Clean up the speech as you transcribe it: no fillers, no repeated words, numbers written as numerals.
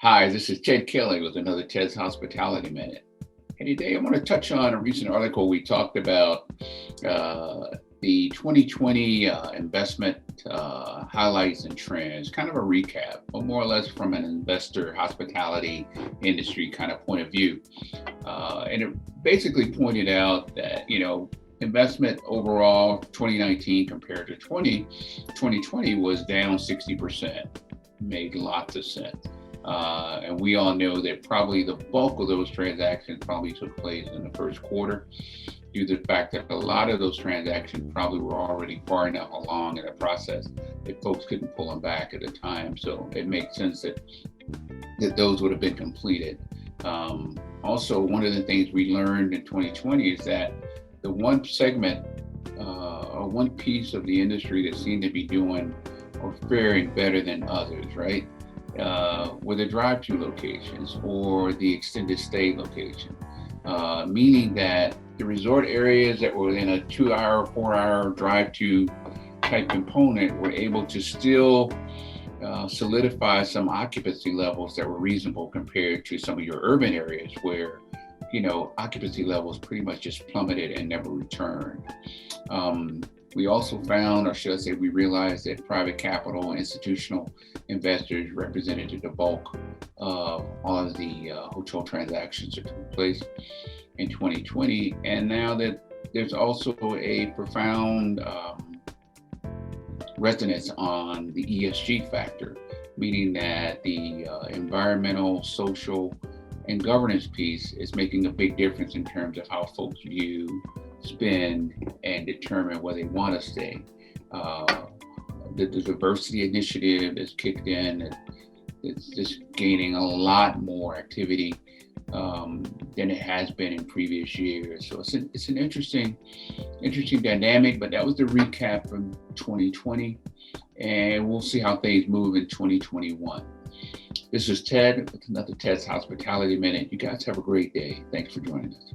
Hi, this is Ted Kelly with another Ted's Hospitality Minute. And today I want to touch on a recent article we talked about the 2020 investment highlights and trends, kind of a recap, but more or less from an investor hospitality industry kind of point of view. And it basically pointed out that, investment overall 2019 compared to 2020 was down 60%, made lots of sense. And we all know that probably the bulk of those transactions probably took place in the first quarter due to the fact that a lot of those transactions probably were already far enough along in the process that folks couldn't pull them back at the time. So it makes sense that those would have been completed. Also, one of the things we learned in 2020 is that the one segment or one piece of the industry that seemed to be doing or faring better than others, right? Were the drive-through locations or the extended stay location, meaning that the resort areas that were in a 2-hour, 4-hour drive-through type component were able to still solidify some occupancy levels that were reasonable compared to some of your urban areas where, occupancy levels pretty much just plummeted and never returned. We also found, or should I say, we realized that private capital and institutional investors represented the bulk of all of the hotel transactions that took place in 2020. And now that there's also a profound resonance on the ESG factor, meaning that the environmental, social, and governance piece is making a big difference in terms of how folks view, spend, and determine where they want to stay. The diversity initiative is kicked in. It's just gaining a lot more activity than it has been in previous years. So it's an interesting dynamic, but that was the recap from 2020. And we'll see how things move in 2021. This is Ted with another Ted's Hospitality Minute. You guys have a great day. Thanks for joining us.